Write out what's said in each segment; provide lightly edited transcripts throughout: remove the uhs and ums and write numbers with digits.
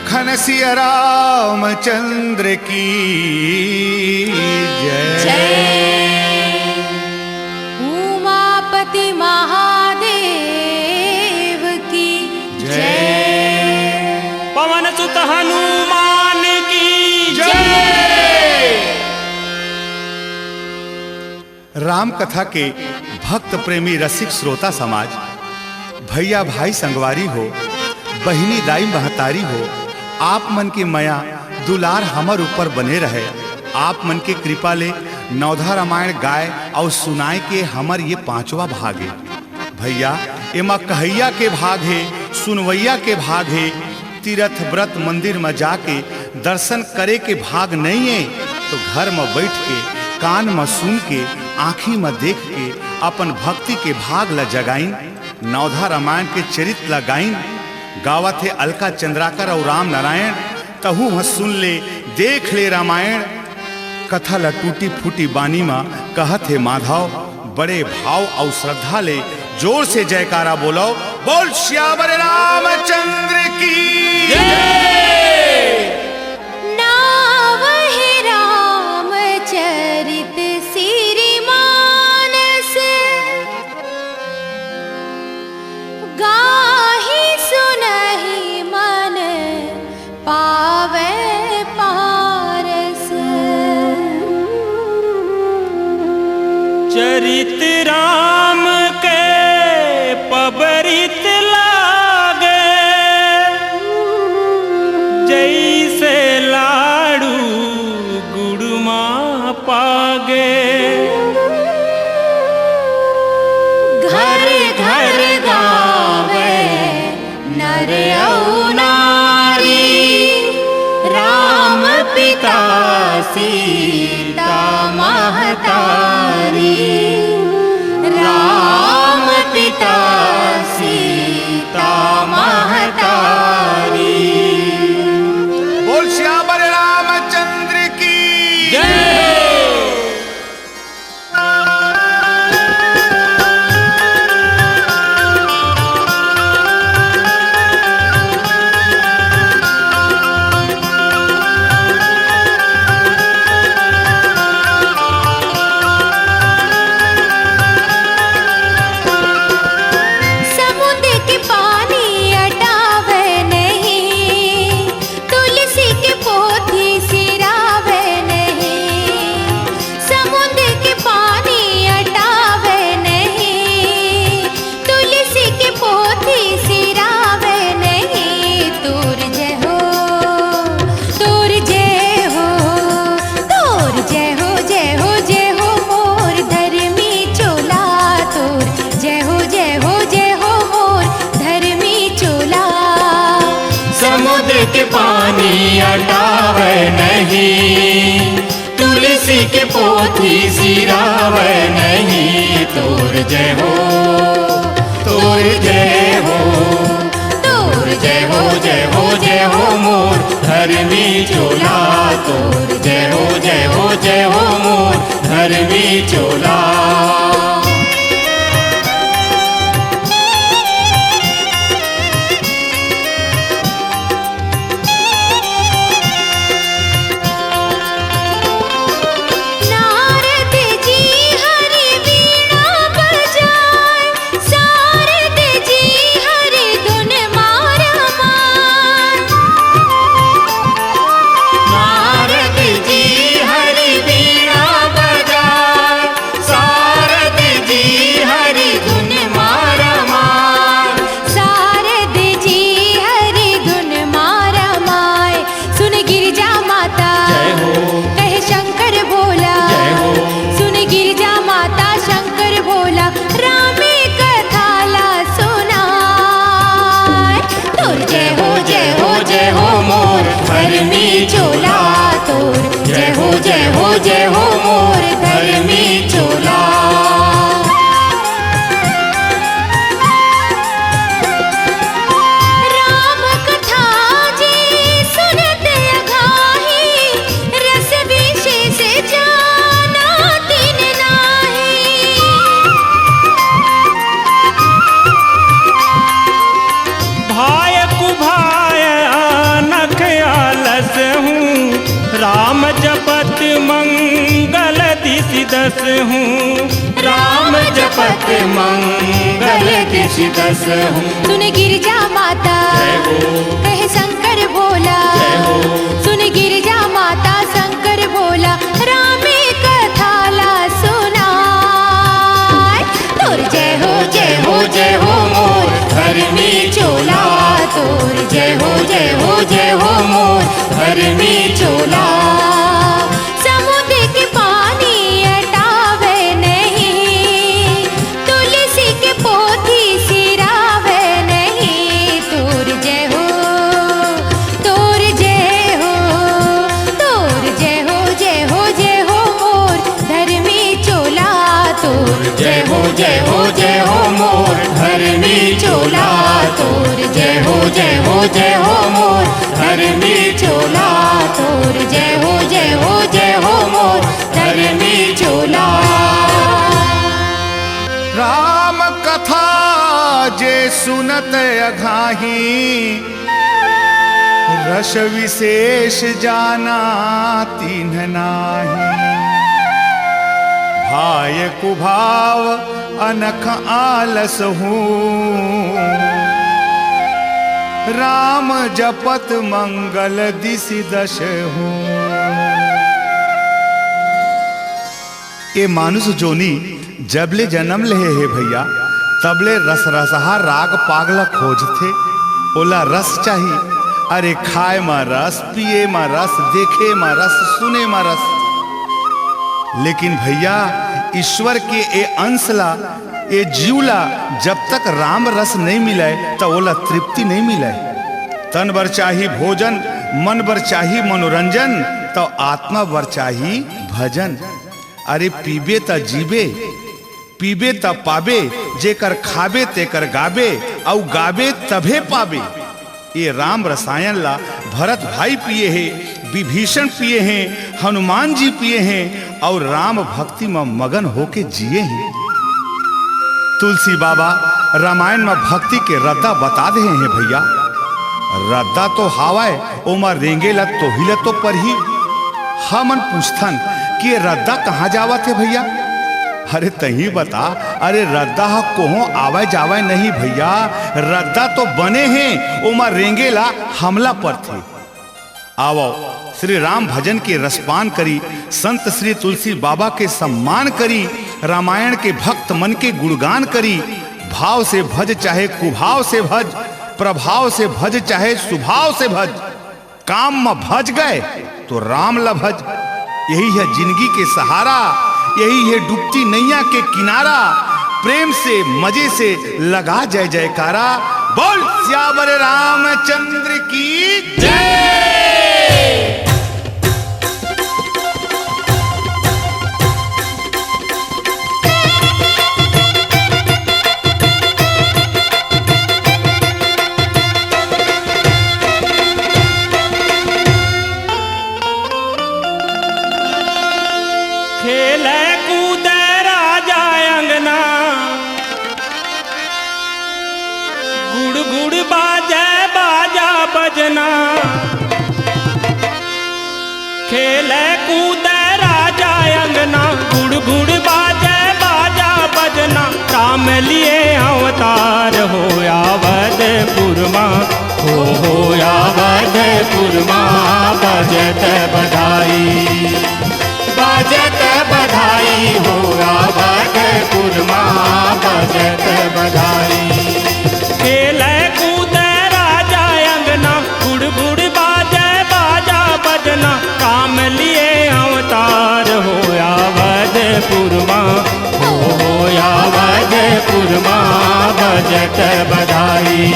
लखन सिया रामचंद्र की जय। उमापति महादेव की जय। पवन सुत हनुमान की जय। राम कथा के भक्त प्रेमी रसिक श्रोता समाज, भैया भाई संगवारी हो, बहिनी दाई महतारी हो, आप मन की माया दुलार हमर ऊपर बने रहे। आप मन के कृपा ले नवधा रामायण गाय और सुनाए के हमर ये पांचवा भाग है। भैया एमा कहैया के भाग है, सुनवैया के भाग है। तीर्थ व्रत मंदिर में जाके दर्शन करे के भाग नहीं है तो घर में बैठ के कान में सुन के आँखी में देख के अपन भक्ति के भाग ला जगाइन। नवधा रामायण के चरित्र लगाइन। गावत है अलका चंद्राकर और राम नारायण। तहु वह सुन ले देख ले रामायण। कथा ला टूटी फूटी बानी माँ कहत है माधव। बड़े भाव और श्रद्धा ले जोर से जयकारा बोलो। बोल श्यावर रामचंद्र की जय। नाव है रामचरित सिरिमानस, गाहि सुनहि मन पावे पारस। चरित राम के पबरित लागे, जैसे लाडू गुड़मा पागे। घर घर गावे नर और नारी, राम पिता सीता महतारी। राम पिता सीता महतारी। बोल श्यावर रामचंद्र की जय। समुद्र के पानी अटावे नहीं, तुलसी के पोथी सिरावे नहीं। समुद्र के पानी अटावे नहीं, तुलसी के पोथी सिरावे नहीं। तोर जय हो, तोर जय हो, तोर जय हो, जय हो, जय हो मोर धर्मी चोला। तोर जय हो, जय हो, जय हो मोर धर्मी चोला। समुद्र के पानी अटावे नहीं, तुलसी के पोथी सिरावे नहीं। तोर जय हो, तोर जय हो, तोर जय हो, जय हो, जय हो मोर धर्मी चोला। तोर जय हो, जय हो, जय हो मोर धर्मी चोला। नारद जी हरि वीणा बजाए, सारद जी हरि धुन मारमार। नारद जी हरि वीणा बजाए, सारद जी हरि धुन मारमार। सारद जी हरि धुन मारमाए। सुन गिरिजा माता जय हो, कहे शंकर भोला। जय हो। सुन गिरिजा माता शंकर भोला, रामे कथा ला सुनाए। तोर जय हो, जय हो, जय हो मोर धर्मी चोला। तोर जय हो, जय हो, जय हो मोर धर्मी चोला। राम कथा जी सुनत अघाही, रस विशेष जाना तिन नाही। भाय कुभाय नख राम जपत मंगल दिशि दस हूँ, राम जपत मंगल दिशि दस हूँ। सुन गिरजा माता कहे शंकर भोला, सुन गिरजा माता शंकर भोला, रामे कथाला सुनाय। तोर जय हो जय हो जय हो मोर धर्मी चोला, तोर जय हो जय हो जय हो मोर धर्मी चोला। समुद्र के पानी अटावे नहीं, तुलसी के पोथी सिरावे नहीं। तोर जय हो तोर जय हो, तोर जय हो जय हो जय हो मोर धर्मी चोला, तोर जय हो जय हो जय हो मोर धर्मी चोला, तोर जय हो जय हो जय हो मोर धर्मी चोला, तोर जय हो जय हो जय हो मोर धर्मी चोला। राम कथा जे सुनत अघाही, रस विशेष जाना तिन्ह नाही। भाय कुभाव अनख आलस हूँ, राम जपत मंगल दिशि दश हूँ। ये मानुष जोनी जबले जन्म लहे है भैया, तबले रस रसहा राग पागला खोजथे। ओला रस चाहिए, अरे खाए मा रस, पिए मा रस, देखे मा रस, सुने मा रस। लेकिन भैया ईश्वर के ए अंशला ए जीवला जब तक राम रस नहीं मिले तो ओला तृप्ति नहीं मिले। तन बर चाही भोजन, मन बर चाही मनोरंजन, तो आत्मा बर चाही भजन। अरे पीबे त जीबे, पीबे त पाबे, जेकर खाबे तेकर गाबे, औ गाबे तभे पाबे। ये राम रसायन ला भरत भाई पिए हैं, विभीषण पिए हैं, हनुमान जी पिए हैं और राम भक्ति में मगन होके जिए हैं। तुलसी बाबा रामायण में भक्ति के रद्दा बता दे हैं भैया। रद्दा तो हावाय ओमा रेंगेला तो हिले तो पर ही। हमन पूछथन कि ये रद्दा कहाँ जावत है भैया? अरे तही बता। अरे रद्दा कोहो आवे जावे नहीं भैया, रद्दा तो बने हैं ओमा रेंगेला हमला पर थे। आवो श्री राम भजन के रसपान करी, संत श्री तुलसी बाबा के सम्मान करी, रामायण के भक्त मन के गुणगान करी। भाव से भज चाहे कुभाव से भज, प्रभाव से भज चाहे सुभाव से भज। काम में भज गए तो राम ला भज। यही है जिंदगी के सहारा, यही है डूबती नैया के किनारा। प्रेम से मजे से लगा जय जयकारा। बोल सियावर रामचंद्र की जय। खेले कूदे राजा अंगना, गुड़ गुड़ बाजे बाजा बजना। खेले कूदे राजा अंगना, गुड़ गुड़ बाजे बाजा बजना। राम लिए अवतार हो अवधपुर मां, हो अवधपुर मां बजत बधाई, बजत बधाई हो अवधपुर मां बजत बधाई। खेले कूदे राजा अंगना, गुड़ गुड़ बाजे बाजा बजना। काम लिए अवतार हो अवधपुर मां, हो अवधपुर मां बजत बधाई,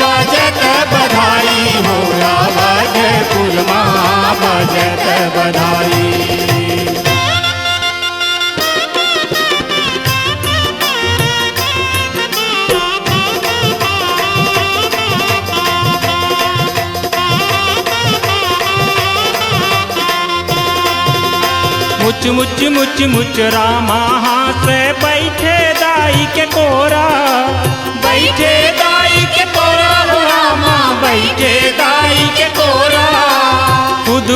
बजत बधाई हो अवधपुर मां बजत बधाई। मुच मुच मुच मुच रामा हाथ बैठे दाई के कोरा, बैठे दाई के कोरा रामा, बैठे दाई के कोरा। खुद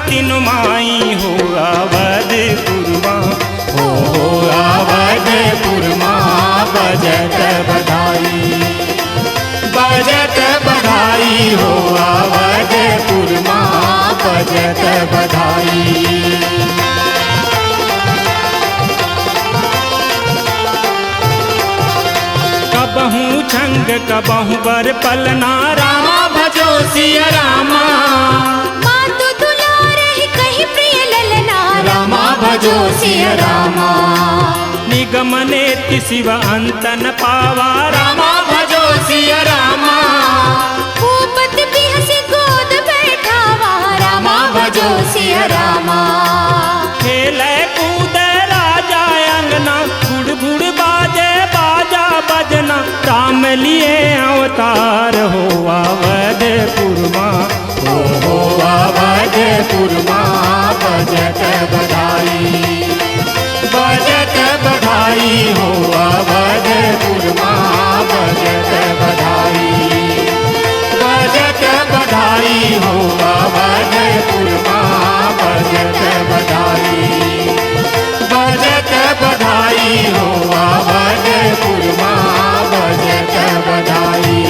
तीन माई हो अवधपुर माँ, हो अवधपुर माँ बजत बधाई, बजत बधाई हो अवधपुर माँ बजत बधाई। कबहू छंग कबहू बर पलना, रामा भजो सिया रामा, माँ तो दुलारे कहीं प्रिय ललना, रामा भजो सिया रामा। निगमने शिव अंत न पावा, रामा भजो सिया रामा, भूपति भी हंसी गोद बैठावा, रामा भजो सिया रामा। खेले कूदे राजा अंगना, गुड़ गुड़ बाजे बाजा बजना, राम लिए अवतार हो अवधपुर माँ, हो अवधपुर माँ बजत बधाई, बजत बधाई हो अवधपुर माँ बजत बधाई, बजत बधाई हो अवधपुर माँ बजत बधाई, बजत बधाई हो अवधपुर माँ बजत बधाई।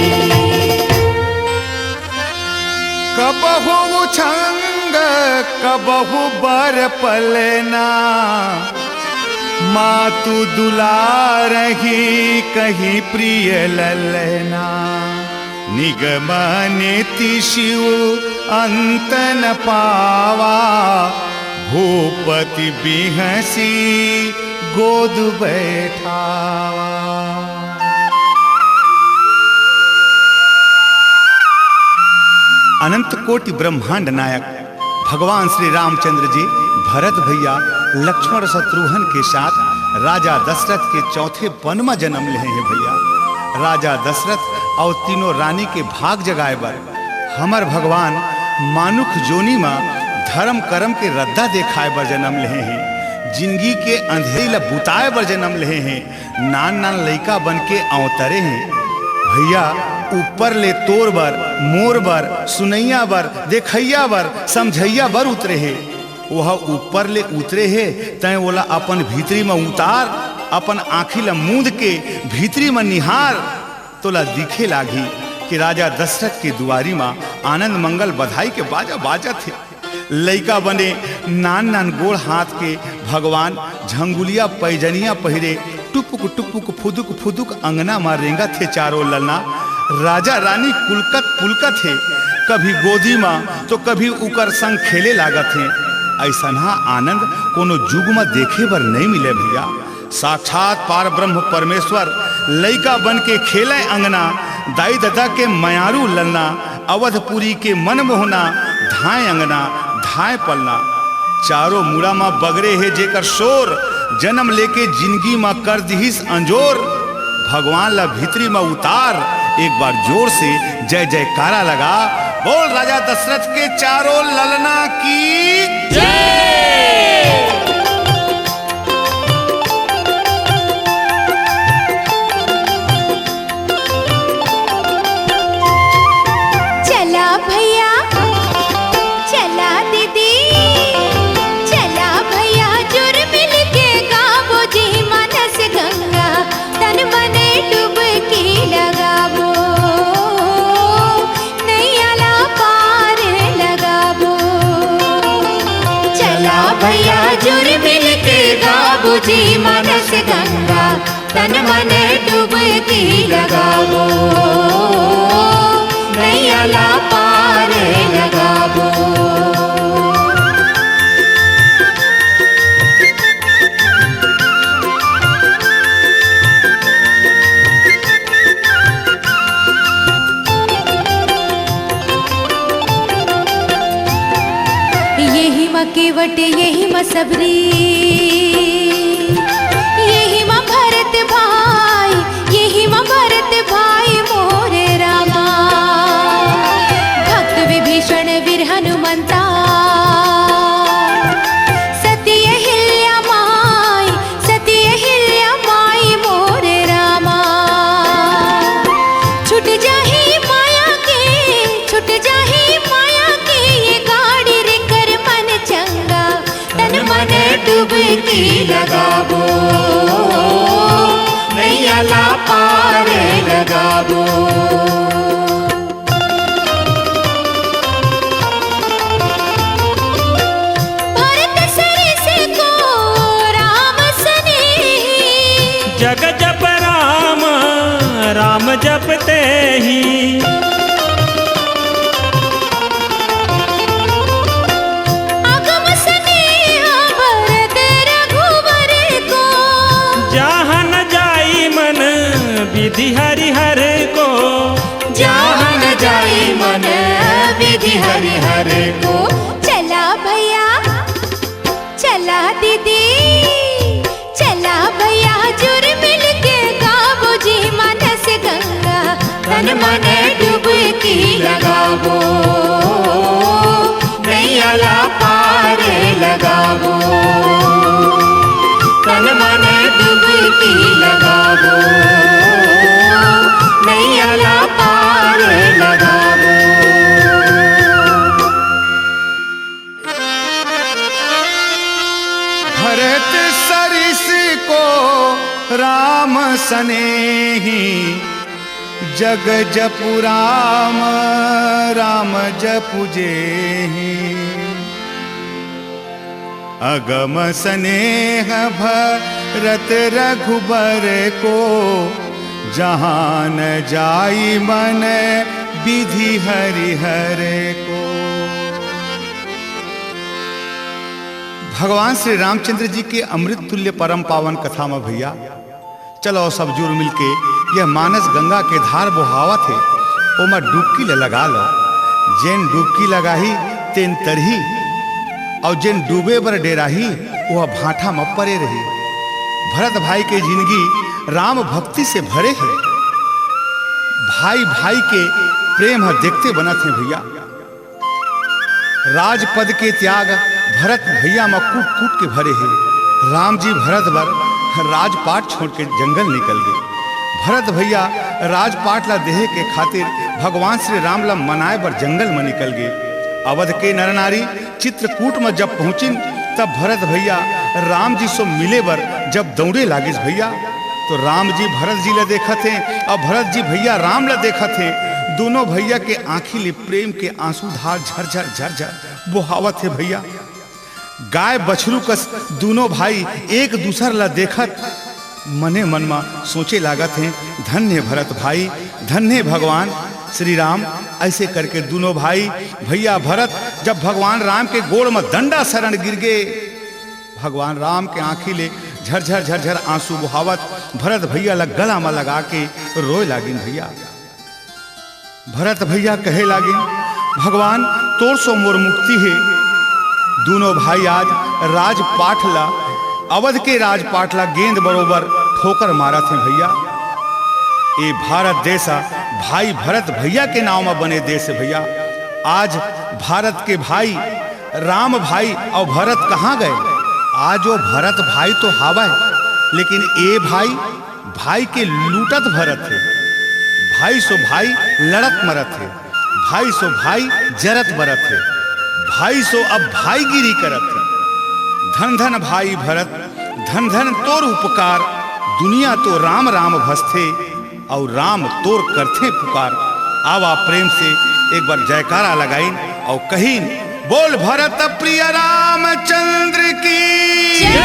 कबहु छंग कबहु बर पलना, मातु दुलारही कहीं प्रिय ललना। निगमने शिव अंत न पावा, भूपति बिहसी गोद बैठावा। अनंत कोटि ब्रह्मांड नायक भगवान श्री रामचंद्र जी भरत भैया लक्ष्मण शत्रुघ्न के साथ राजा दशरथ के चौथे वन में जन्म ले हैं भैया। राजा दशरथ और तीनों रानी के भाग जगाए बर हमर भगवान मानुख जोनी में धर्म कर्म के रद्दा देखाए बर जन्म ले हैं। जिंदगी के अंधेरी ला बुताए बर जन्म ले हैं। नान नान लइका बन के अवतरे हैं भैया। ऊपर ले तोर बर मोर बर सुनैया बर देखैया बर समझैया बर उतरे है। वह ऊपर ले उतरे है तय बोला अपन भीतरी में उतार, अपन आँखी ला मूंद के भीतरी में निहार, तोला दिखे लागी कि राजा दशरथ के दुआरी में आनंद मंगल बधाई के बाजा बाजा थे। लइका बने नान नान गोड़ हाथ के भगवान झंगुलिया पैजनिया पहिरे टुपुक टुपुक फुदुक फुदुक अंगना में रेंगा थे चारों ललना। राजा रानी कुलकत पुलकत थे, कभी गोदी में तो कभी उकर संग खेले लागत हैं। ऐसा आनंद कोनो जुग में देखे बर नहीं मिले भैया। साक्षात पार ब्रह्म परमेश्वर लइका बन के खेले अंगना, दाई दादा के मयारू ललना, अवधपुरी के मन मोहना, धाए अंगना धाए पलना। चारों मुड़ा में बगरे है जेकर शोर, जन्म लेके जिंदगी में कर दिहिस अंजोर। भगवान ला भीतरी में उतार, एक बार जोर से जय जयकारा लगा। बोल राजा दशरथ के चारों ललना की जय। चला भैया चला दीदी, चला भैया जुर मिल के गावो जी मानस गंगा, तन मने डुबकी लगावो, नैया पार लगावो। चला भैया जुर मिल के गावो जी मानस गंगा, तन मने डुबकी लगावो, नैया पार लगावो। यही माँ केवट यही माँ सबरी, यही माँ भरत भाई, यही माँ भरत भाई मोरे रामा। भक्त विभीषण वीर हनुमंता, सती अहिल्या माई, सती अहिल्या माई मोरे रामा। छुट जाही माया के, छुट जाही माया के, ये गाड़ी रे कर मन डुबकी लगाबो नैया ला पार लगाबो। भरत सरिस को राम सनेही, जग जप राम राम जपते ही अगम स्नेहा भरत रघुवर को, जहाँ न जाई मन विधि हरिहर को, जहाँ न जाई मन विधि हरिहर को। चला भैया चला दीदी, चला भैया जुर मिल के गाबो जी मानस गंगा, तन मन डुबकी लगाबो नैया ला पार लगाबो, तन मन डुबकी लगाबो नैया ला पार लगाबो। भरत सरिस को राम सनेही, जग जपु राम राम जपु जेहि। अगम स्नेह भरत रघुबर को, जहाँ न जाई मन विधि हरिहर को। भगवान श्री रामचंद्र जी के अमृत तुल्य परम पावन कथा में भैया चलो सब जुड़ मिलके यह मानस गंगा के धार बहावा थे ओमा डुबकी लगा लो। जेन डुबकी लगाही तेन तरही और जेन डूबे बर डेराही वह भाठा में परे रही। भरत भाई के जिंदगी राम भक्ति से भरे है। भाई भाई के प्रेम देखते बना थे भैया। राजपद के त्याग भरत भैया में कूट कूट के भरे है। राम जी भरत बर राजपाट छोड़ के जंगल निकल गए। भरत भैया राजपाट ला देहे के खातिर भगवान श्री राम ला मनाए बर जंगल में निकल गए। अवध के नर नारी चित्रकूट में जब पहुंचिन तब भरत भैया राम जी से मिले बर जब दौड़े लागिस भैया तो राम जी भरत जी ला देखत हैं और भरत जी भैया राम ला देखत हैं। दोनों भैया के आंखी ले प्रेम के आंसू धार झरझर झरझर बहावत है भैया। गाय बछरू कस दोनों भाई एक दूसर ला देखत मने मन में सोचे लागत हैं धन्य भरत भाई धन्य भगवान श्री राम। ऐसे करके दोनों भाई भैया भरत जब भगवान राम के गोड़ में दंडा शरण गिर गए भगवान राम के आंखी ले झरझर झरझर आंसू बहावत भरत भैया ला गला में लगा के रोए लागिन भैया। भरत भैया कहे लागिन भगवान तोर सो मोर मुक्ति है। दोनों भाई आज राजपाट ला अवध के राजपाट ला गेंद बरोबर ठोकर मारा थे भैया। ये भारत देशा भाई भरत भैया के नाम में बने देश है भैया। आज भारत के भाई राम भाई और भरत कहाँ गए? आज वो भरत भाई तो हावा है लेकिन ये भाई भाई के लूटत भरत है। भाई सो भाई लड़त मरत है। भाई सो भाई जरत बरत है। भाई सो अब भाईगिरी करत है। धन धन भाई भरत धन धन तोर उपकार दुनिया तो राम राम भसथे और राम तोर करथे पुकार। आवा प्रेम से एक बार जयकारा लगाइन और कहीन बोल भरत प्रिय रामचंद्र की जय।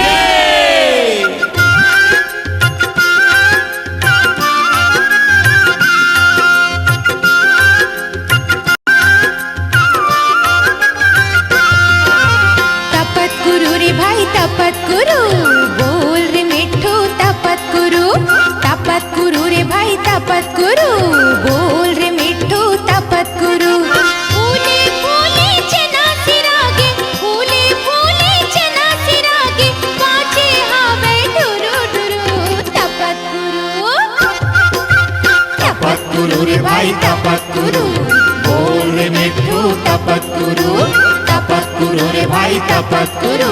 तपत गुरु रे भाई तपत गुरु बोल रे मिठू तपत गुरु रे भाई तपत गुरु बोल रे मिठू तपत गुरु। फूले फूले चना सिरागे फूले फूले चना सिरागे पाछे हावे डुरु डुरु तपत गुरु रे भाई तपत गुरु बोल रे मिठू तपत गुरु रे भाई तपत गुरु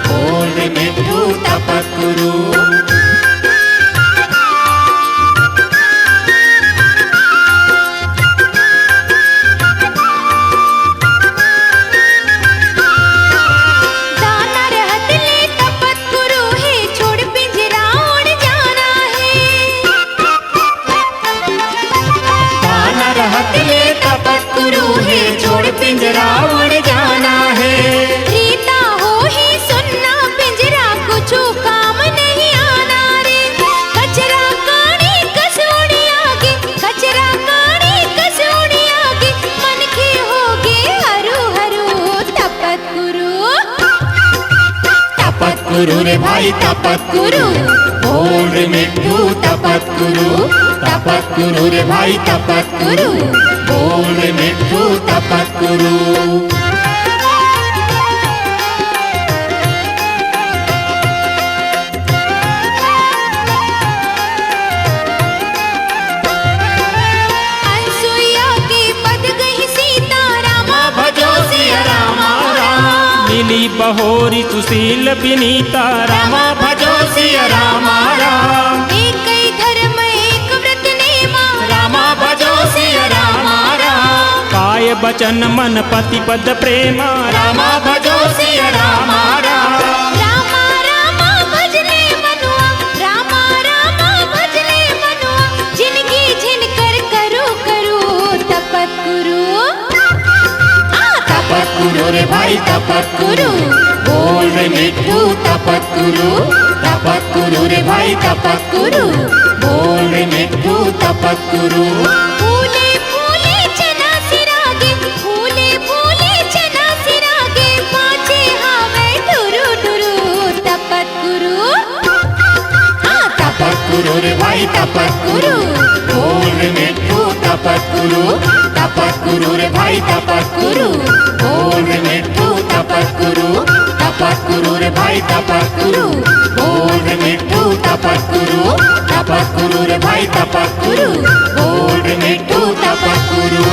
बोल रे मिठू तपत गुरु। दाना रहत ले चाहत ले तपस्कुरु है, छोड़ पिंजरा उड़ जाना है। रीता हो ही सुनना पिंजरा, कुछ काम नहीं आना रे। कचरा कानी कसोड़ी आगे, कचरा कानी कसोड़ी आगे, मन के होगे हरू हरू तपस्कुरु। तपस्कुरु रे भाई तपस्कुरु, बोल रे मिट्ठू तपस्कुरु। तपस्कुरु रे भाई तपस्कुरु, बोल रे मिट्ठू तपस्कुरु। अनसुईया के पद गई सीता, रामा भजो सिया रामा राम। मिली बहोरी सुशील विनीता, रामा भजो सिया रामा राम। एक ही धर्म एक व्रत नेमा, रामा भजो सिया रामा राम। काय बचन मन पति पद प्रेमा, रामा भजो सिया रामा राम। रामा रामा भजने मनुआ, रामा रामा भजने मनुआ, जिनकी जिनकर करू करू तपस्कुरु। तपस्कुरु रे भाई तपस्कुरु, बोल रे मिट्ठू तपस्कुरु। तपस्कुरु रे भाई तपस्कुरु, बोल रे मिट्ठू तपस्कुरु। फूले फूले चना सिरागे, फूले फूले चना सिरागे, पाछे हावे टुरु टुरु तपस्कुरु। तपस्कुरु रे भाई तपस्कुरु, बोल रे मिट्ठू तपस्कुरु। तपस्कुरु रे भाई तपस्कुरु, बोल रे मिट्ठू तपस्कुरु। तपस्कुरु रे भाई तपस्कुरु, बोल रे मिट्ठू तपस्कुरु। तपस्कुरु रे भाई तपस्कुरु, बोल रे मिट्ठू तपस्कुरु।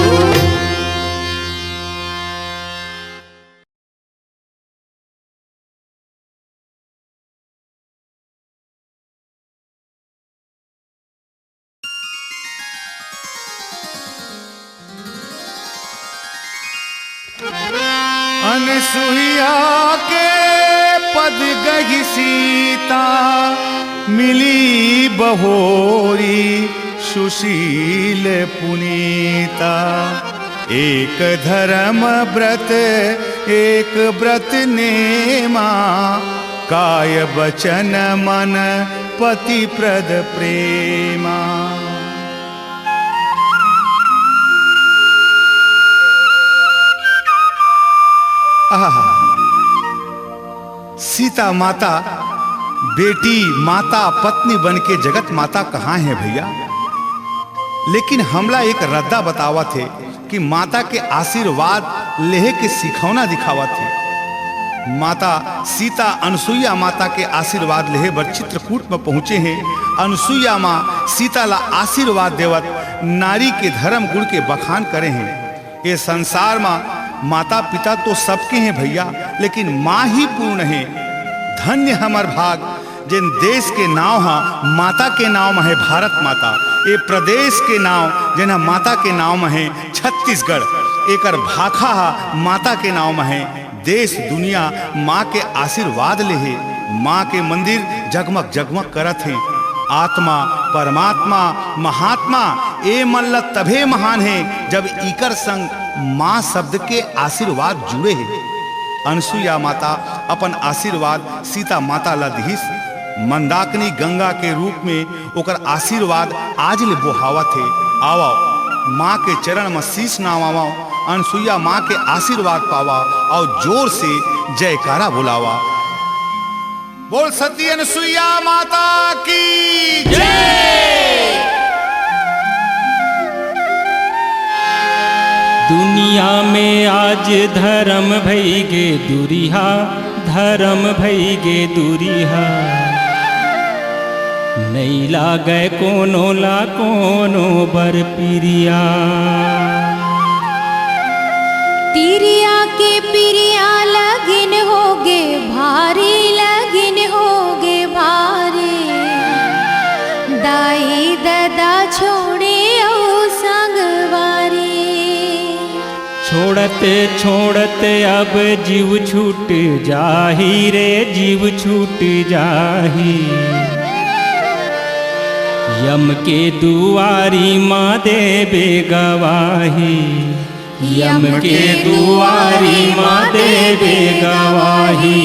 अनसुईया के पद गई सीता, मिली बहोरी सुशील पुनीता। एक धर्म व्रत एक व्रत नेमा, काय बचन मन पति प्रद प्रेमा। आहा, सीता माता बेटी माता पत्नी बन के जगत माता कहाँ है भैया। लेकिन हमला एक रद्दा बतावा थे कि माता के आशीर्वाद लेहे के सिखौना दिखावा थे। माता सीता अनसुईया माता के आशीर्वाद लेहे बर चित्रकूट में पहुंचे हैं। अनसुईया माँ सीता ला आशीर्वाद देवत नारी के धर्म गुण के बखान करे हैं। ये संसार में माता पिता तो सबके हैं भैया, लेकिन माँ ही पूर्ण है। धन्य हमर भाग जिन देश के नाव हा माता के नाव में है भारत माता। ये प्रदेश के नाव जिन माता के नाव में है छत्तीसगढ़। एकर भाखा हा माता के नाव में है। देश दुनिया माँ के आशीर्वाद ले है। माँ के मंदिर जगमग जगमग करत हैं। आत्मा परमात्मा महात्मा ए मल्ल तभे महान है जब इकर संग माँ शब्द के आशीर्वाद जुड़े हैं। अनसुईया माता अपन आशीर्वाद सीता माता ला दिहिस। मंदाकिनी गंगा के रूप में ओकर आशीर्वाद आज ले बोहावत है। आओ माँ के चरण में शीश नवावा, अनसुईया माँ के आशीर्वाद पावा और जोर से जयकारा बुलावा। बोल सती अनसुईया माता की जय। दुनिया में आज धर्म भइगे दुरिहा, धर्म भइगे दुरिहा। नहीं लागे कोनो ला कोनो बर पिरिया। तिरिया के पिरिया लगिन होगे भारी, लगिन होगे भारी। दाई ददा छोड़े ओ संगवारी। छोड़ते छोड़ते अब जीव छूट जाही रे, जीव छूट जाही। यम के दुआरी माँ देवे गवाही, यम के दुआरी माँ देवे गवाही।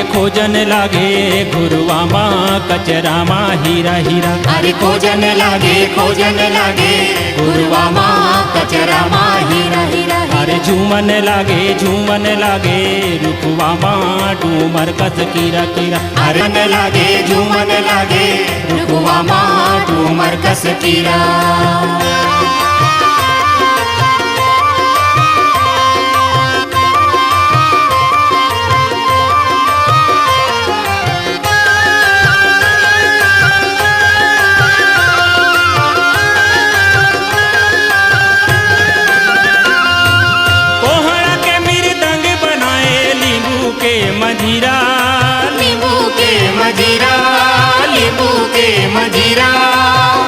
खोजन लागे गुरुआ माँ कचरा माँ हीरा हीरा। अरे खोजन लागे गुरुआ माँ कचरा माँ हीरा हीरा। अरे झूमन लागे रुकुआ माँ डूमर कस कीरा कीरा। अरे लागे झूमन लागे रुकुआ माँ डूमर कस कीरा।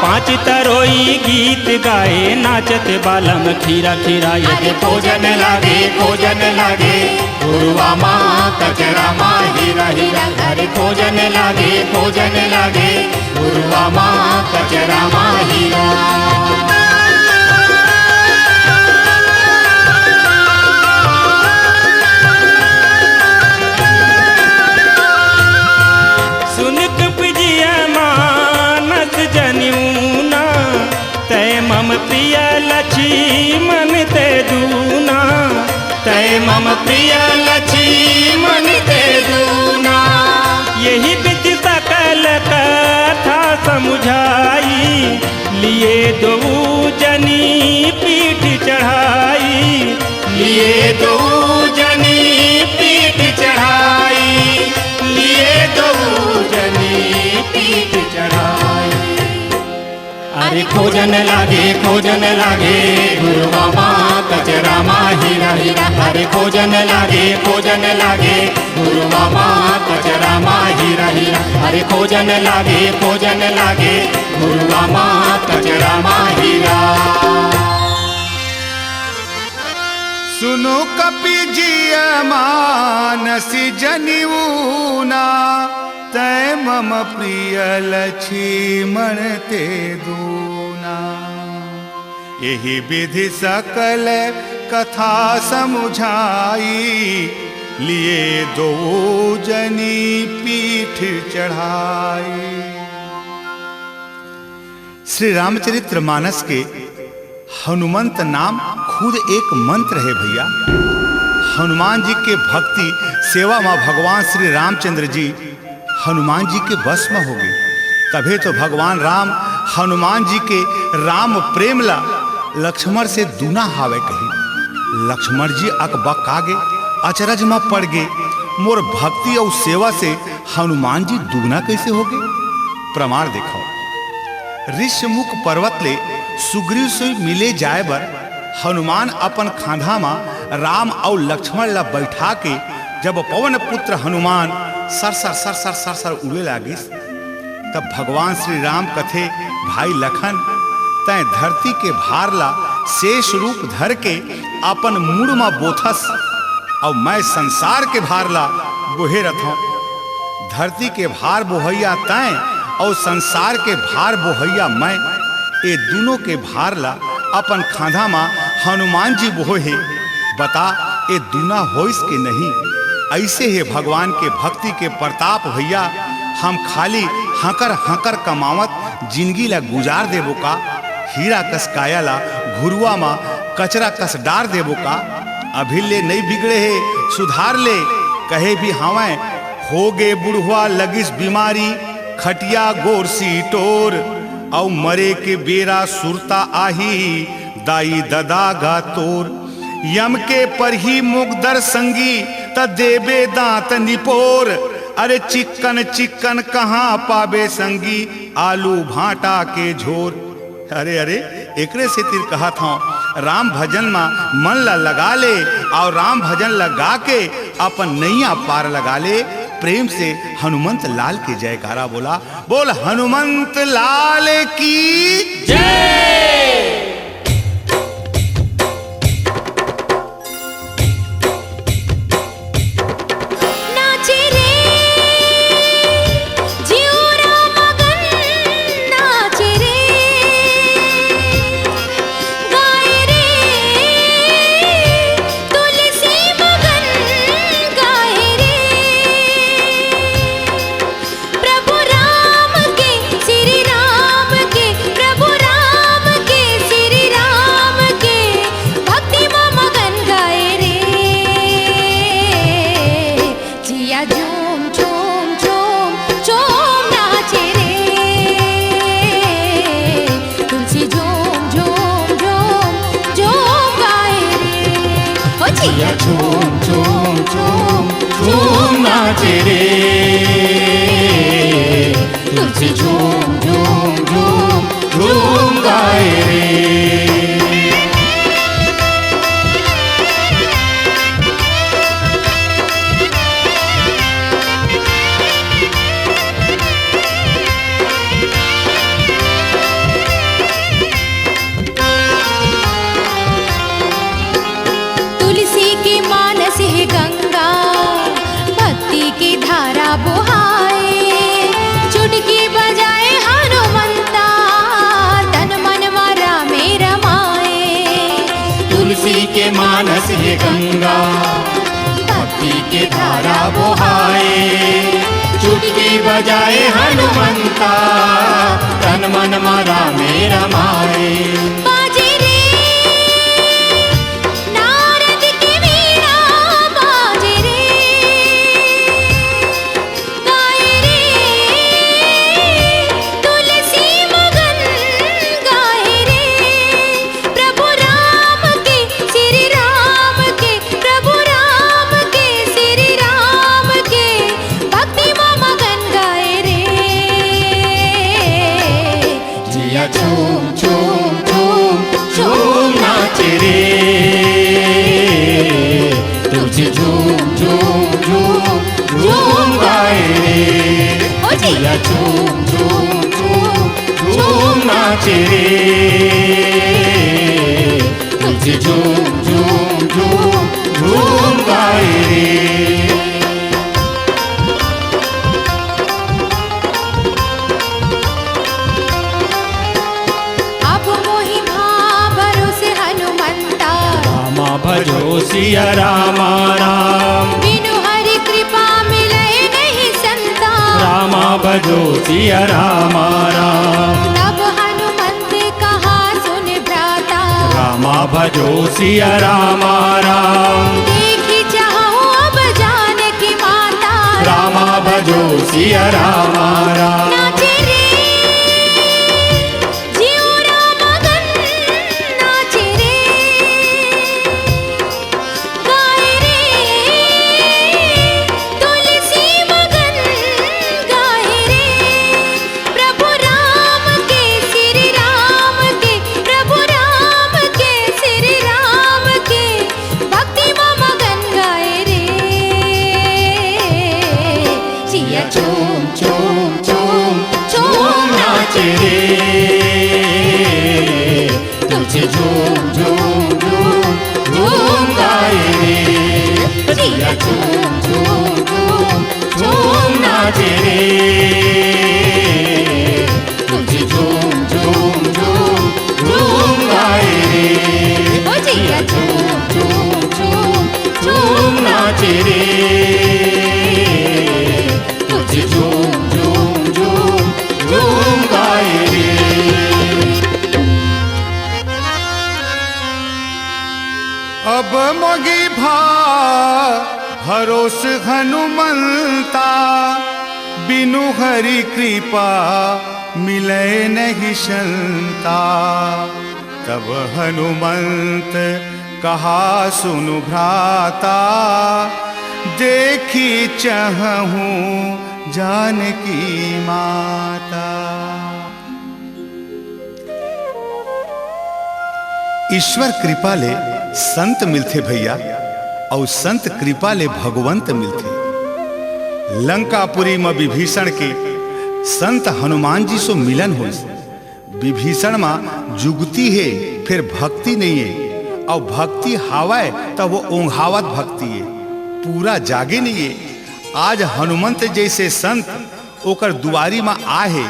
पाँच तरोई गीत गाए नाचत बालम खीरा खीरा। अरे खोजन लागे गुरुआ माँ कचरा माँ हीरा हीरा। अरे खोजन लागे गुरुआ माँ कचरा माँ हीरा। प्रिय लक्ष्मण ते दूना, तय मम प्रिय लक्ष्मण ते दूना। यही बिच सकल कथा समुझाई, लिए दो जनी पीठ चढ़ाई, लिए दो जनी पीठ चढ़ाई, लिए दो जनी पीठ चढ़ाई। अरे खोजन लागे गुरुआ माँ कचरा माँ हीरा हीरा। अरे खोजन लागे गुरुआ माँ कचरा माँ हीरा हीरा। अरे खोजन लागे गुरुआ माँ कचरा माँ हीरा। सुनो कपि जिय मानसी जनिऊना, तय मम प्रिय लक्ष्मण ते दूना। यही विधि सकल कथा समुझाई, लिए दो जनी पीठ चढ़ाई। श्री रामचरित्र मानस के हनुमंत नाम खुद एक मंत्र है भैया। हनुमान जी के भक्ति सेवा में भगवान श्री रामचंद्र जी हनुमान जी के वश में हो गए। तभी तो भगवान राम हनुमान जी के राम प्रेम ला लक्ष्मण से दूना हावे कही। लक्ष्मण जी अकबक आगे अचरज में पड़ गए, मोर भक्ति और सेवा से हनुमान जी दुगना कैसे हो गए। प्रमाण देखो, ऋषमुख पर्वत ले सुग्रीव से मिले जाए बर हनुमान अपन खांधा में राम और लक्ष्मण ला बैठा के जब पवन पुत्र हनुमान सर सर सर सर सर सर उड़े लागिस, तब भगवान श्री राम कथे भाई लखन तय धरती के भार ला शेष रूप धर के अपन मूड में बोथस, और मैं संसार के भार ला बोहे रथों। धरती के भार बोहैया तय और संसार के भार बोहैया मैं, ये दोनों के भार ला अपन खांधा में हनुमान जी बोहे। बता ये दूना होइस के नहीं। ऐसे ही भगवान के भक्ति के प्रताप भैया हम खाली हकर हकर कमावत जिंदगी ला गुजार देबो का। हीरा कस काया ला घुरुआ मा कचरा कस डार देबो का। अभी ले नहीं बिगड़े है सुधार ले, कहे भी हमें हो गे बुढ़वा लगिस बीमारी, खटिया गोरसी टोर औ मरे के बेरा सुरता आही, दाई ददागा तोर। यम के पर ही मुगदर संगी त देबे दांत निपोर, अरे चिक्कन चिक्कन कहाँ पाबे संगी, आलू भाटा के झोर। अरे अरे एकरे से तीर कहा था राम भजन में मन ला लगा ले, और राम भजन लगा के अपन नैया पार लगा ले। प्रेम से हनुमंत लाल के जयकारा बोला, बोल हनुमंत लाल की जय। नाचे रे, तुलसी झूम झूम झूम झूम गाए रे। तुलसी के मानस है गंगा, भक्ति की धारा बुहाए, चुटकी बजाए हनुमंता, तन मन मारा में रमाए। तुलसी के मानस है गंगा, भक्ति के धारा बहाए, चुटकी बजाए हनुमंता, तन मन मारा में रमाए। बाजे रे नारद की वीणा, बाजे रे गाए रे तुलसी मगन गाए रे। प्रभु राम के श्री राम के, प्रभु राम के श्री राम के, भक्ति में मगन गाए रे। जिया झूम झूम झूम झूम नाचे रे, तुलसी झूम झूम झूम झूम गाए रे। हो जी। जिया झूम झूम झूम झूम नाचे रे, तुलसी झूम झूम झूम झूम गाए रे। अब मोहि भाव भरोसे हनुमंता, रामा भजो सिया रामा राम, बिनु हरि कृपा मिले नहीं संता। रामा भजो सिया रामा राम, तब हनुमंत कहा सुन भ्राता, रामा भजो सिया रामा राम, देखी चाहूं अब जानकी माता। रामा भजो सिया रामा राम। नाचे रे जियो राम गन, नाचे रे गाए रे तुलसी मगन गाए रे। प्रभु राम के श्री राम के, प्रभु राम के श्री राम के, भक्ति में मगन गाए रे। जिया झूम झूम झूम झूम नाचे रे, तुलसी झूम झूम झूम झूम गाए रे। जिया झूम झूम झूम झूम नाचे रे, तुलसी झूम झूम झूम झूम गाए रे। हो जी। जिया झूम झूम झूम झूम नाचे रे, तुलसी झूम झूम झूम झूम गाए रे। अब मोगी भा भरोस हनुमंता, बिनु हरि कृपा मिले नहीं संता। तब हनुमंत कहा सुनु भ्राता, देखी चाहूं जानकी माता। ईश्वर कृपा ले संत मिलते भैया, और संत कृपा ले भगवंत मिलते। लंकापुरी में विभीषण के संत हनुमान जी से मिलन हो। विभीषण में जुगती है, फिर भक्ति नहीं है, और भक्ति हवाए तब वो ओंघावत भक्ति है, पूरा जागे नहीं है। आज हनुमंत जैसे संत ओकर दुआरी में आहे,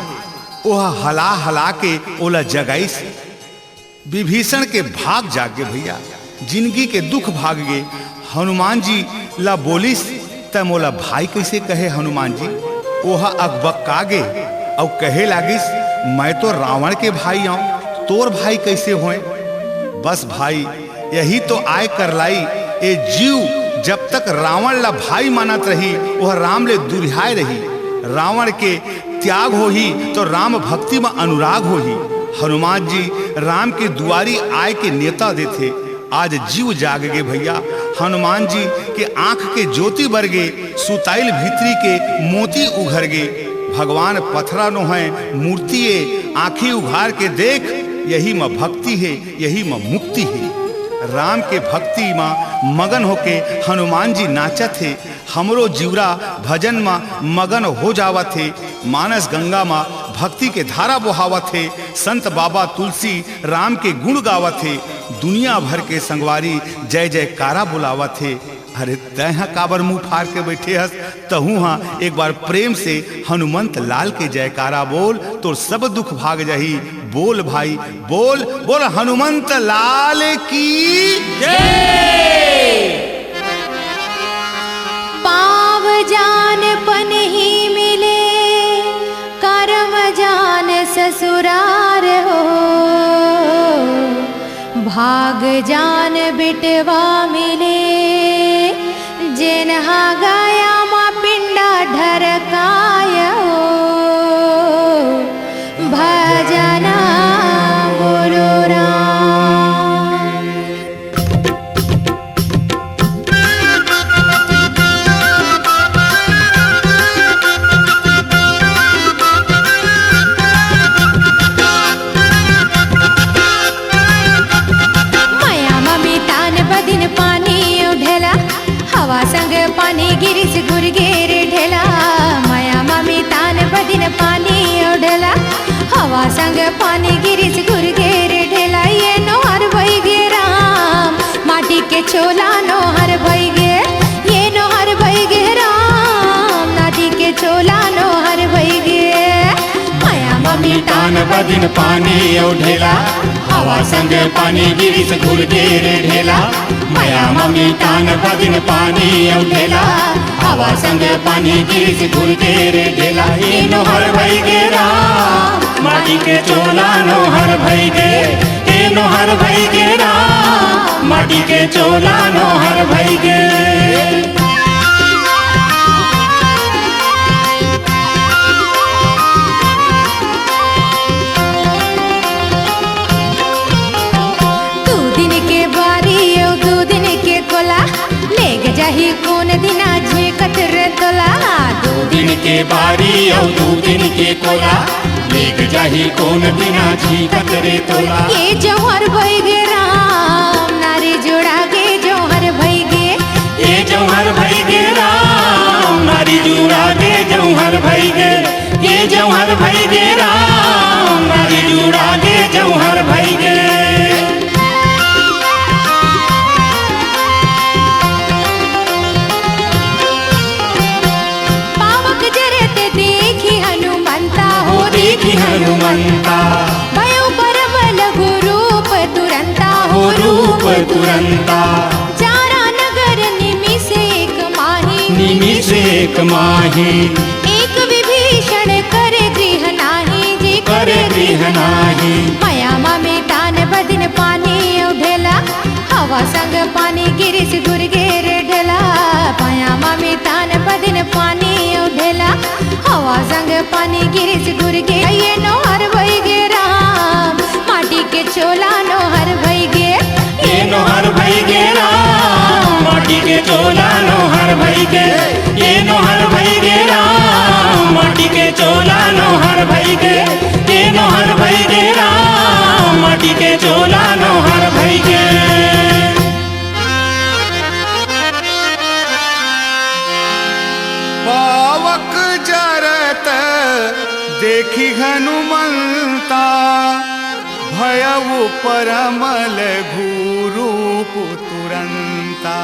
ओह हला हला के ओला जगाई से विभीषण के भाग जागे भैया, जिंदगी के दुख भाग गए। हनुमान जी ला बोलिस त मोला भाई कैसे कहे हनुमान जी। ओहा अकबकागे और कहे लागिस मैं तो रावण के भाई आऊं, तोर भाई कैसे होए। बस भाई यही तो आय कर लाई, ए जीव जब तक रावण ला भाई मानत रही वह राम ले दुरिहाय रही। रावण के त्याग हो ही तो राम भक्ति में अनुराग हो ही। हनुमान जी राम के दुआरी आय के नेता देते, आज जीव जाग गे भैया। हनुमान जी के आंख के ज्योति बर गे, सुताइल भीतरी के मोती उघर गे। भगवान पथरा नो है मूर्तिए, आंखी उघार के देख, यही माँ भक्ति है, यही माँ मुक्ति है। राम के भक्ति माँ मगन होके हनुमान जी नाचत थे। हमरो जीवरा भजन माँ मगन हो जावत थे। मानस गंगा माँ भक्ति के धारा बहावत थे। संत बाबा तुलसी राम के गुण गावत थे। दुनिया भर के संगवारी जय जयकारा बुलावत थे। अरे तह काबर मुंह फाड़ के बैठे हस, तहू हाँ एक बार प्रेम से हनुमंत लाल के जयकारा बोल, तो सब दुख भाग जाही। बोल भाई बोल, बोल हनुमंत लाल की जय। पाव जान पन ही मिले, कर्म जान ससुरार हो। भाग जान बिटवा मिले, जिन्हा गया माँ पिंडा ढरकाया हो। भजना गुरु राम। माया ममी तान बदिन पानी उढेला, हवा संग पानी गिरिस गुरगेर ढेला। माया ममी तान बदिन पानी उढेला, हवा संग पानी गिरिस गुरगेर ढेला। ये नोहर भई गे राम, माटी के छोला नोहर भई गे। ये नोहर भई गे राम, माटी के छोला नोहर भई गे। माया ममी तान बदिन पानी उढेला, हवा संग पानी गिरिस गुरगेर ढेला। माया मम्मी तान बदिन पानी उढेला, हवा संग पानी गिरिस गुरगेर ढेला। ये नोहर भई गे राम, माटी के चोला नोहर भई गे। ये नोहर भई गे राम, माटी के चोला नोहर भई गे। जाही कौन दिना झेकत रे तोला। 2 दिन के बारी और 2 दिन के कोला, लेग जाही कौन दिना झीकत रे तोला। ये जौहर भई गे राम, नारी जोड़ा गे जौहर भई गे। ये जौहर भई गे राम, नारी जुड़ा गे जौहर भई गे। ये जौहर भई गे राम, नारी जुड़ा गे जौहर भई गे। देखी हनुमंता, भयो परबल गुरूप तुरंता हो रूप तुरंता। चारा नगर निमिष एक माही, निमिष एक माही। एक विभीषण करे गृह नाही, जे करे गृह नाही। माया ममी तान बदिन पानी उढेला, हवा संग पानी गिरिस गुरगेर ढेला। माया ममी तान बदिन पानी उढेला, हवा संग पानी गिरिस गुरगे। ये नोहर भई गे राम, माटी के चोला नोहर भई गे। ये नोहर भई गे राम, माटी के चोला नोहर भई गे। ये नोहर भई गे राम, माटी के चोला नोहर भई गे। ये नोहर भई गे राम, माटी के चोला नोहर भई गे। पावक जरत देखी हनुमंता, भयउ परमल घूरूप तुरंता।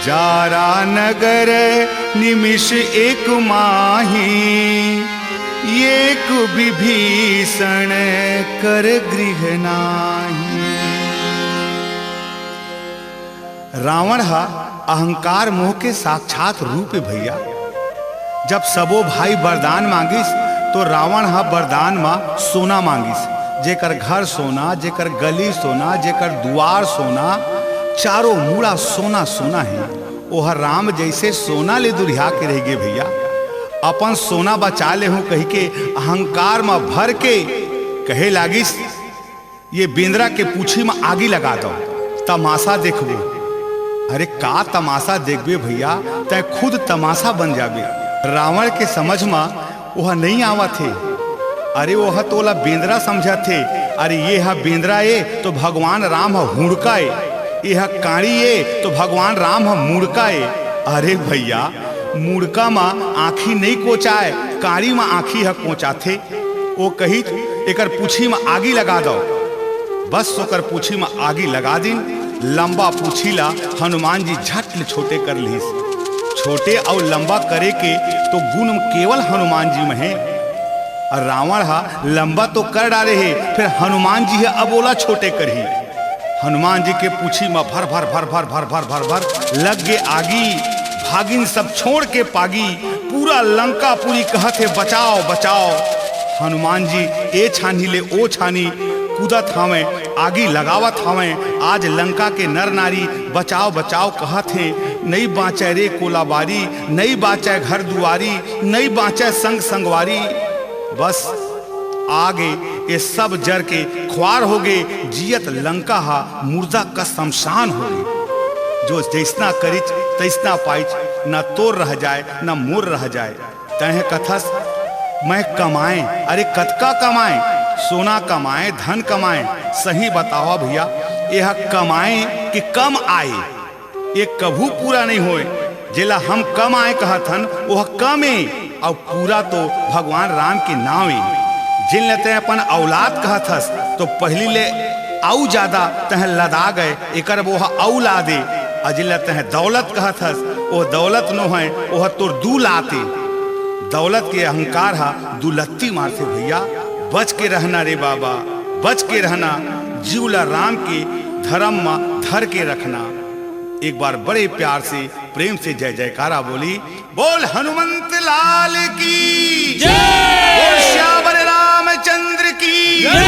जारा नगर निमिष एक माही, एक विभीषण कर गृह नाही। रावण हा अहंकार मोह के साक्षात रूप भैया। जब सबो भाई वरदान मांगिस तो रावण हा वरदान मा सोना मांगिस। जेकर घर सोना, जेकर गली सोना, जेकर द्वार सोना, चारों मूड़ा सोना सोना है। ओह राम जैसे सोना ले दुरिया के रह गे भैया। अपन सोना बचा ले हूँ कही के अहंकार में भर के कहे लागिस ये बेंद्रा के पूछी में आगी लगा दो, तमाशा देखबो। अरे का तमाशा देखबे भैया, तय खुद तमाशा बन जाबे। रावण के समझ में वह नहीं आवा थे। अरे वह तोला बेंद्रा समझा थे। अरे ये है बेंद्रा ये तो भगवान राम है हुड़का ये है काड़ी ये तो भगवान राम है मुड़का ये। अरे भैया मुड़का में आँखी नहीं कोचाए, काड़ी में आँखी है कोचा थे। वो कही एकर पूछी में आगी लगा दो। बस ओकर पूछी में आगी लगा दी। लंबा पूछीला हनुमान जी झट छोटे कर लीस। छोटे और लंबा करे के तो गुण केवल हनुमान जी में है। और रावण हा लंबा तो कर डाले है, फिर हनुमान जी है अब ओला छोटे कर ही। हनुमान जी के पूछी में भर भर भर भर भर भर भर भर लग गे आगी। भागिन सब छोड़ के पागी, पूरा लंका पूरी कहते बचाओ बचाओ। हनुमान जी ए छानी ले ओ छानी कूदत हमें, आगी लगावत हमें। आज लंका के नर नारी बचाओ बचाओ कहत हैं। नहीं बाँचे रे कोलाबारी, नहीं बाँचे घर दुआरी, नहीं बाँचे संग संगवारी। बस आगे ये सब जर के ख्वार हो गए। जियत लंका हा मुर्दा का शमशान हो गए। जो जैसना करिच तैसना पाइच, न तोर रह जाए न मोर रह जाए। तह कथस मैं कमाए, अरे कतका कमाए, सोना कमाए धन कमाए। सही बताओ भैया, यह कमाए कि कम आए, ये कभू पूरा नहीं होए। जिला हम कम आए कहथन वह कमे, और पूरा तो भगवान राम के नावे। जिन लेते अपन औलाद कहथस तो पहली ले आउ ज्यादा तह लदा गए, एकर वो औलादे। अजिन लेते हैं दौलत कहथस, वो दौलत नो है वह तोर दू लाते। दौलत के अहंकार हा दुलत्ती मारते भैया। बच के रहना रे बाबा, बच के रहना। जीवला राम के धर्म में धर के रखना। एक बार बड़े प्यार से प्रेम से जय जयकारा बोली। बोल हनुमंत लाल की जय, बोल श्यावर रामचंद्र की जय।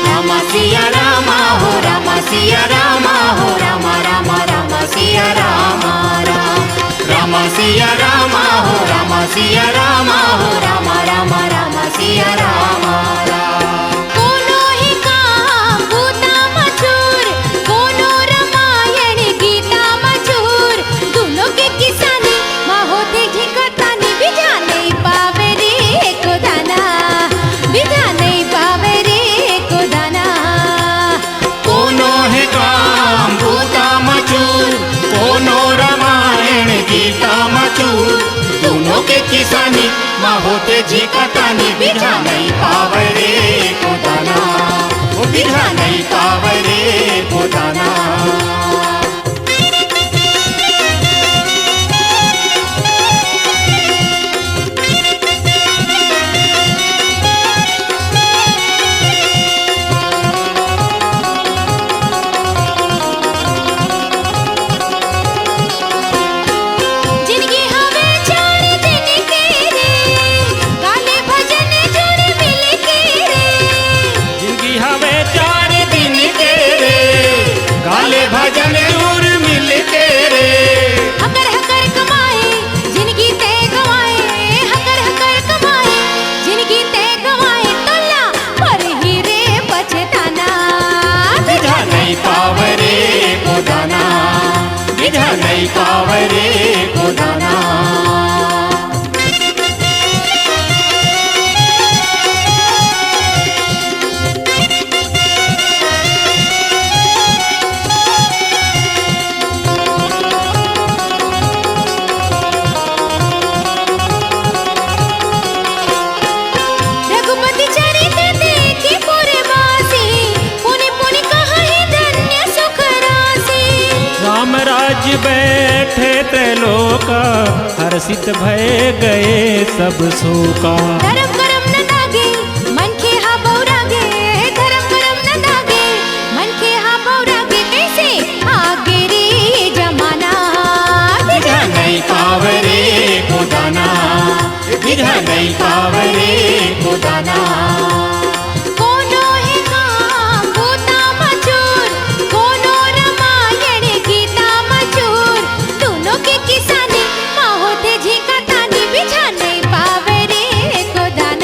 रामा सिया रामा हो, रामा सिया रामा हो, रामा रामा रामा सिया रामा राम। रामा सिया रामा हो, रामा सिया रामा हो, रामा रामा रामा सिया रामा राम। कोनो ही काम भूता मचूर, कोनो रामायण गीता मचूर। दोनों के किसानी माँ होते ठिकतानी, बिजा नहीं पावे रे को दाना, बिजा नहीं पावे रे को दाना। कोनो है काम भूता मचूर, कोनो रामायण गीता मचूर। दोनों के किसानी माँ होते झिकतानी, बिधा नहीं पावे रे को दाना, वो बिधा नहीं पावे रे को दाना। जिनकी हवे चार दिन के रे, गाले भजन जुड़ मिल के रे। जिंदगी हवे 4 दिन के रे, गाले भजन दूर मिल के रे। हकर हकर कमाए जिनकी ते गवाए, हकर हकर कमाए जिनकी ते गवाए। तोला पर ही रे पछताना, बिधा नहीं पावे रे को दाना, बिधा नहीं पावे रे को दाना। रघुपति चरित देखी पुरवासी। पुनि पुनि कहाई धन्य सुख राशि। राम राज्य बैठे त्रैलोक, हर्षित भय गए सब शोका। धर्म करम न दागे मन के हा बौरागे, धर्म करम न दागे मन के हा बौरागे। कैसे आगे रे जमाना, बिधा नहीं पावे रे को दाना, बिधा नहीं पावे रे को दाना। कोनो है काम भूता मचूर, कोनो रामायण गीता मचूर। दोनों के किसानी माँ होते झिकतानी, बिछा नहीं पावे रे को दाना।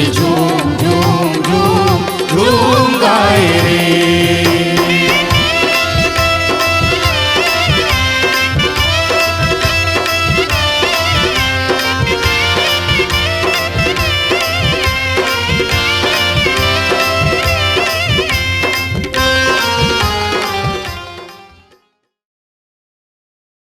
झूठ